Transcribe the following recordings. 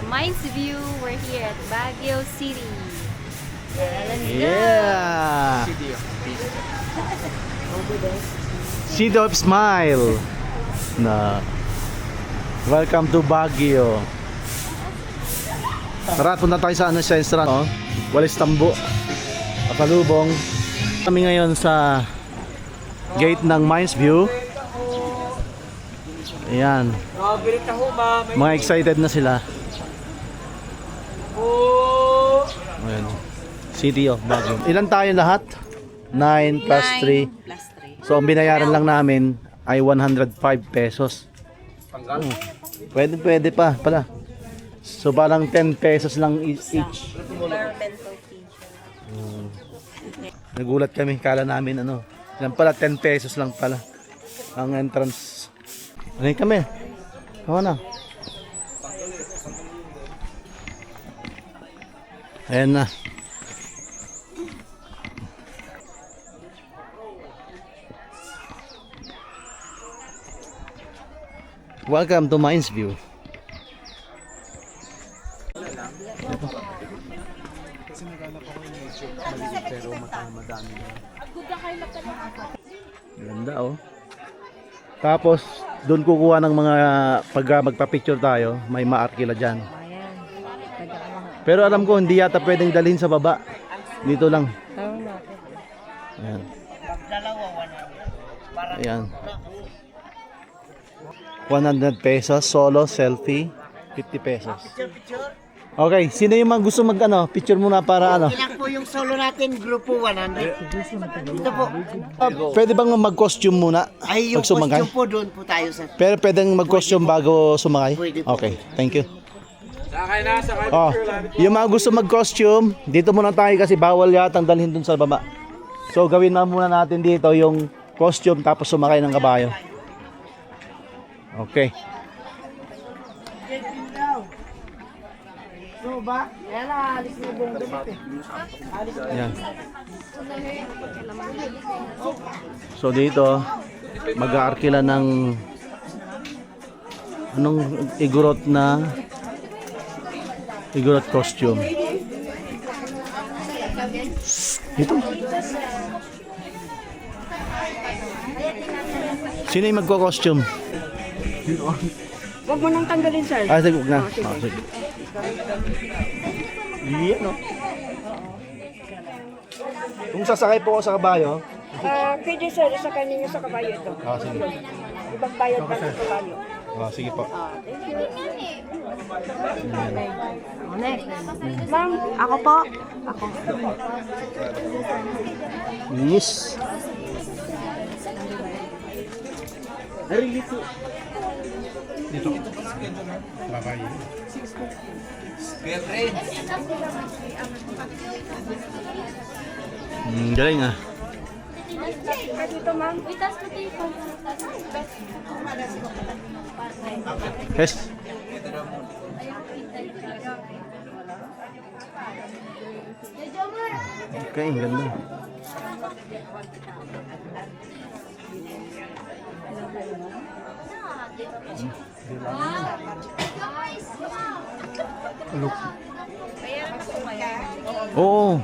Mines View. We're here at Baguio City. Let's go! Yeah! City of Smile. Na. Welcome to Baguio. Tara, punta tayo sa sa restaurant, oh. Walis Tambo. Pasalubong. Kami ngayon sa gate ng Mines View. Ayan. Mga excited na sila. Ayan. City of Baguio. Ilan tayo lahat? 9 plus 3. So ang binayaran lang namin ay 105 pesos. Pwede pa pala. So parang 10 pesos lang each. Nagulat kami, kala namin ano. Yan pala 10 pesos lang pala ang entrance. Ano kami? Hawa na. Ayan na. Welcome to Mines View. Ganda oh. Tapos doon kukuha ng mga pag magpa-picture tayo, may maarkila diyan. Pero alam ko hindi yata pwedeng dalhin sa baba. Dito lang. Ayan. Ayan. 100 pesos solo selfie, 50 pesos. Okay, sino yung mga gusto mag ano, picture muna para ano? Ilan po yung solo natin, grupo 100. Ito po. Pwede bang mag-costume muna? Ay, yung pag sumakay? costume po doon po tayo sa... Pero pwedeng mag-costume bago sumakay? Pwede po. Okay, thank you. Oh, yung mga gusto mag-costume, dito muna tayo kasi bawal yatang dalhin dun sa baba. So gawin na muna natin dito yung costume tapos sumakay ng kabayo. Okay. So ba? Yan na, alis na buong damit eh. Yan. So dito mag-aarkila ng anong igurot costume. Ito. Sino yung magko-costume? Huwag mo nang tanggalin, sir. Ah, sige, huwag na. Sige. Iyan, no? Kung sasakay po ako sa kabayo. Pwede, sir, isakay ninyo sa kabayo ito. Ah, sige. Ibang bayad pa sa kabayo. Ah, sige po. Ma'am, ako po. Ako. Yes. Dito. Babay. Galing ah. Dito, ma'am. Yes. Okay, ang ganda. Look. Oo.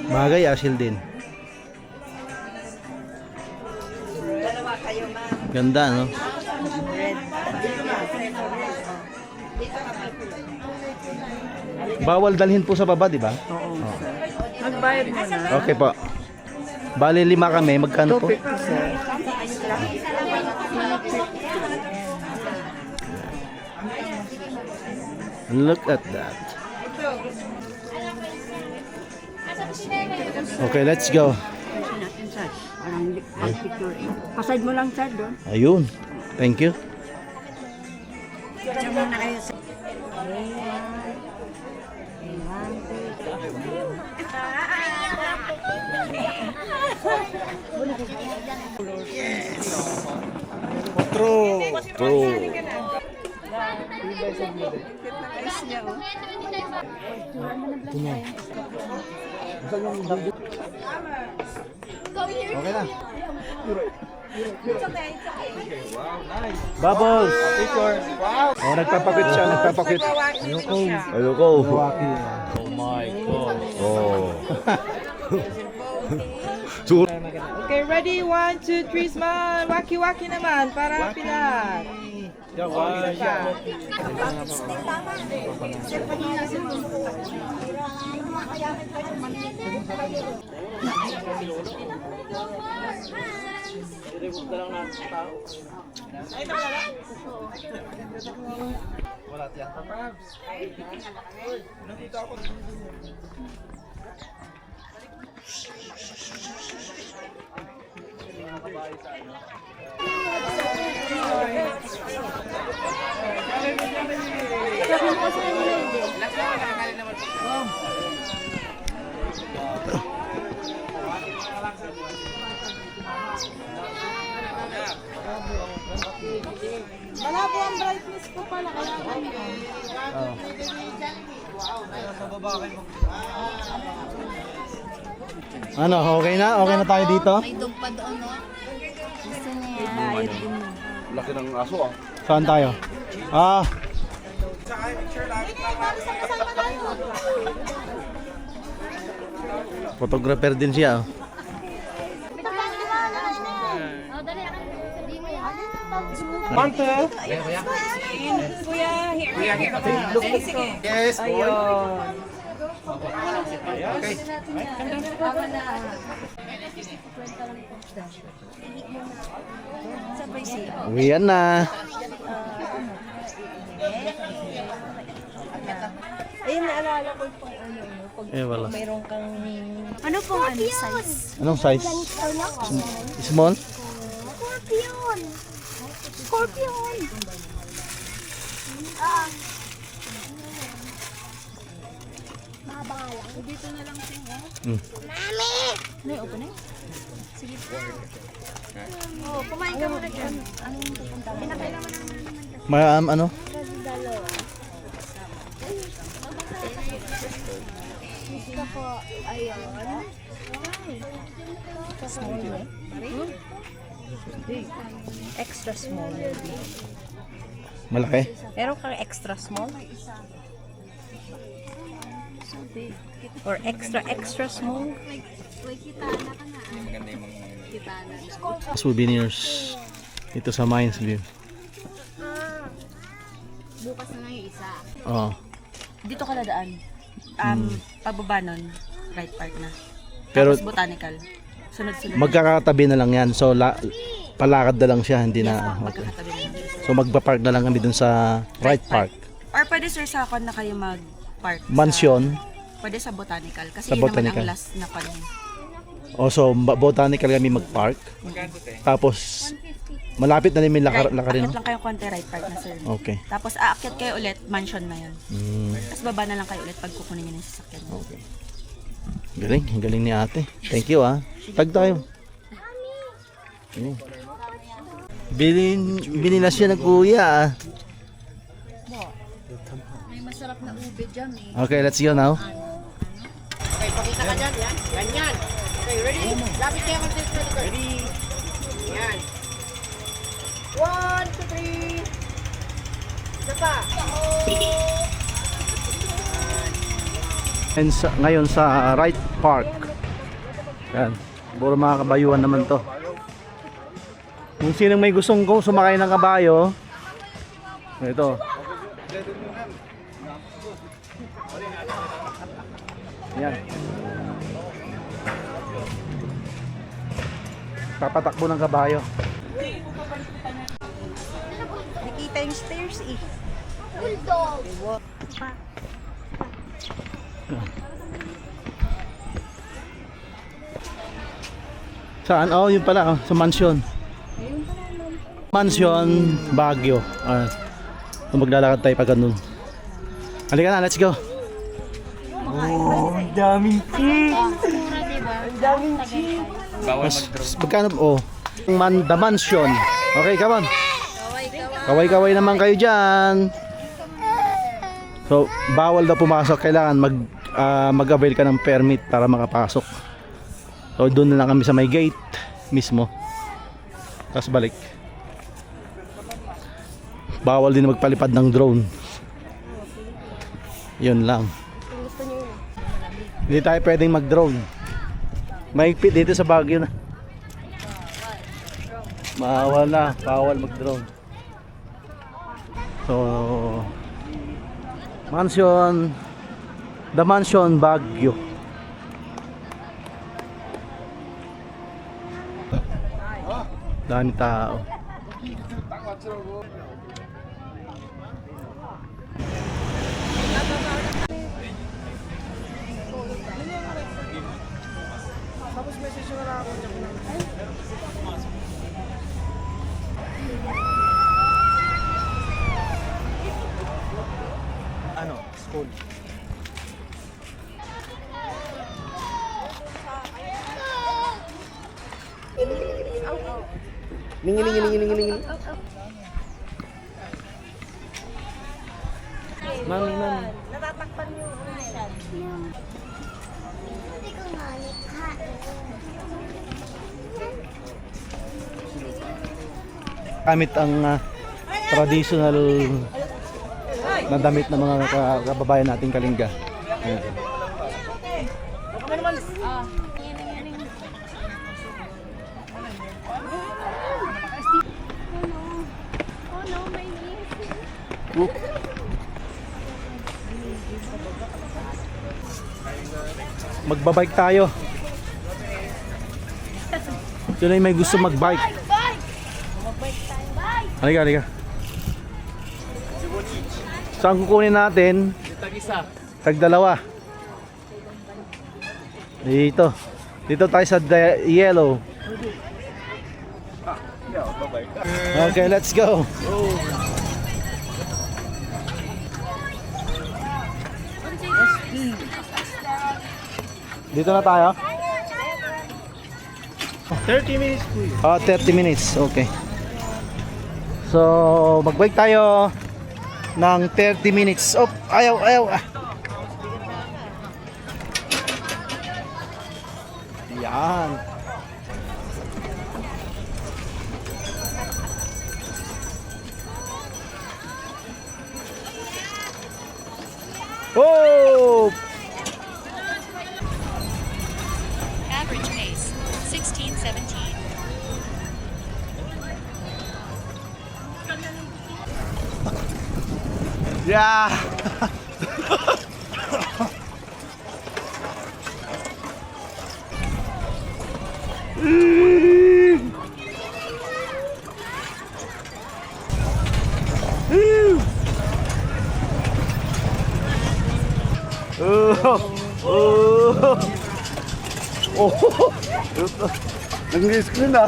Bagay asil din. Ganda, no? Bawal dalhin po sa baba, di ba? Oo. Magbayad mo na. Okay po. Bali 5 kami, magkano po? 250, sir. Look at that. Okay, let's go. Paside mo lang, sir, doon. Ayun. Thank you. Diyan muna kayo, sir. True. True. Okay na. Bubbles! Oh, nagpapakit siya, nagpapakit. Ayoko. Oh my God. Oh. Okay, ready? 1, 2, 3, smile. Waki-waki naman para pilat. Malabo ang brightness ko pala. Ano, okay na? Okay na tayo dito? May dumpa doon, no? Gusto niya yan. Laki ng aso ah. Saan tayo? Ah, photographer din siya. Oh. Oh, dali. Sabihin mo yan. Yes, boy. Uwian na. Ayun, naalala ko pang ano, pag Wala. mayroon kang... Ano pong size? Anong size? Small? Scorpion! Scorpion! Dito na lang siya. Mm. Mami! Ano yung open na yun? Sige po. Oh, kumain ka muna dyan. Anong pupunta mo? Pinakailan mo naman. Ano? Gusto ko, ayun. Small, eh? Extra small. Malaki? Meron kang extra small? Or extra small? Uy, kita na ka na. Kita na. Souvenirs. Ito sa Mines View. Bukas na lang yung isa. Oh. Dito ka nadaan. Pababa nun, right park na. Pero Tapos botanical. Sunod-sunod. magkakatabi na lang yan. So palakad na lang siya, hindi Yes, na. po, Okay. magkakatabi na lang. So magpa-park na lang kami dun sa right park. Or pwede sir sa akon na kayo mag-park. Mansion. Pwede sa botanical. Kasi Sa yun botanical. naman ang last na pan. O so botanical kami mag-park. Tapos malapit na rin may lakarin. Akyat lang kayo konti right park na sir. Okay. Tapos aakyat kayo ulit, mansion na yun. Mm, Tapos baba na lang kayo ulit pag kukunin niyo yung sasakyan. okay. Galing ni ate. Thank you ah. Tag tayo. Binila siya ng kuya ah. May masarap na ube dyan eh. Okay, let's go now. Okay, pakita ka dyan, yan. Ganyan. Okay, ready? Lapit kayo kung sino. Ready? Yan. 1, 2, 3. Isa pa. And ngayon sa right park. Yan. Puro mga kabayuan naman to. Kung sinong may gustong sumakay ng kabayo, ito. Yan. Papatakbo ng kabayo. Nakita yung stairs eh. Bulldog! Saan? Oh, yun pala. Oh, sa mansion. Mansion, Baguio. So maglalakad tayo pag ganun. Halika na, let's go. Mura, diba? Magkano? Oh, the mansion. Okay, come on. Kaway-kaway naman kayo dyan. So, bawal daw pumasok. Kailangan mag-avail ka ng permit para makapasok. So, doon na lang kami sa may gate mismo. Tapos balik. Bawal din magpalipad ng drone. Yun lang. Hindi tayo pwedeng mag-drone. Mahigpit dito sa Baguio na. Bawal na. Bawal mag-drone. So, mansion. The Mansion Baguio. Dami tao. Ano? School. Ningin. Mami. Natatakpan yung unasan. Hindi ko malikha. Gamit ang traditional na damit ng mga kababayan nating Kalinga. Ayan. Oh no, my knees. Magbabike tayo. Sino yung may gusto magbike? Halika. Saan kukunin natin? Tag-dalawa. Dito tayo sa yellow. Okay, let's go. Dito na tayo? 30 minutes please. 30 minutes, okay. So, mag-bike tayo ng 30 minutes. Oh, ayaw. Yan. Oh! Average pace 16-17. Yeah. Nag-screen na.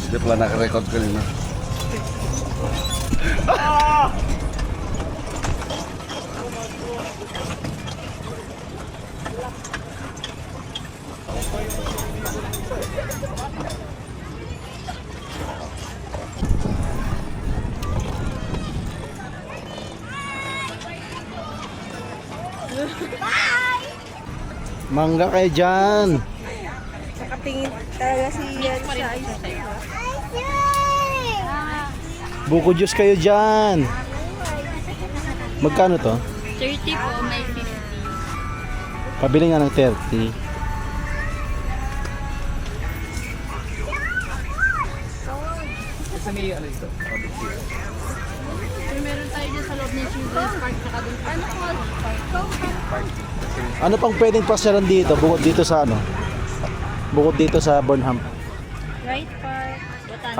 Hindi pala naka-record kanina. Mangga kayo dyan. Nakatingin talaga si Yan sa ice cream. Buko juice kayo dyan. Magkano to? 30 po, may 50. Pabili nga ng 30. Meron tayo dyan sa loob ng Children's Park, saka dun. Ano po? Ano pang pwedeng pasyalan dito? Bukod dito sa ano? Bukod dito sa Burnham. Right Park,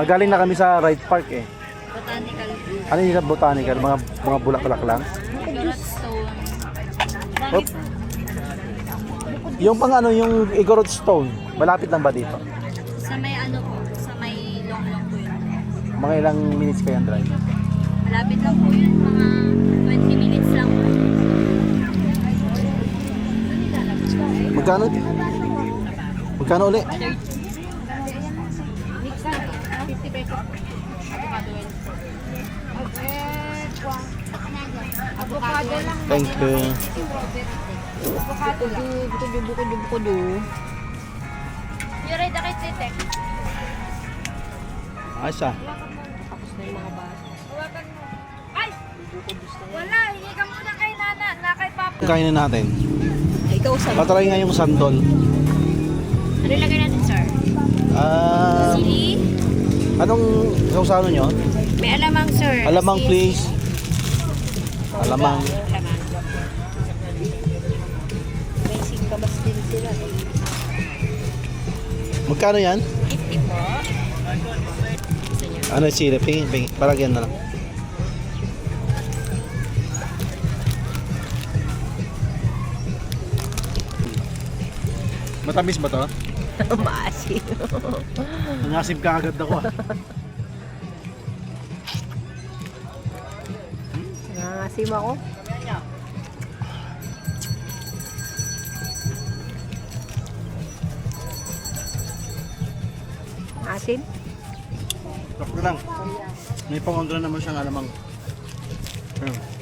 Galing na kami sa Wright Park eh. Botanical. Ano yung botanical? Mga bulaklak lang? Igorot Stone. Oh. Yung pang ano, yung Igorot Stone, malapit lang ba dito? Sa may ano po, sa may long po yun. Mga ilang minutes kayang drive? Malapit lang po yun, mga 20 minutes lang po. Magkano? Magkano uli? Mix na. 50 pesos. Avocado lang. Thank you. Avocado lang. Buko-do. You ready na kay Titek? Ayos ah. Tapos na yung mga bata. Hawakan mo. Ay! Wala, hindi ka muna kay Nana, na kay Papa. Kainin natin. Ikaw sa Patry nga yung sandol. Ano ilagay natin, sir? Sili? Anong sausano nyo? May alamang, sir. Alamang please. Alamang. Alamang. may singkamas din sila. Magkano yan? 50 po. Ano yung sili? Pingi. Palagyan na lang. Matamis ba to? Maasim. Nangasib ka agad ako ah. Nangasim ako. Asim? Sakto lang. May pangondra naman siyang alamang. Ayun.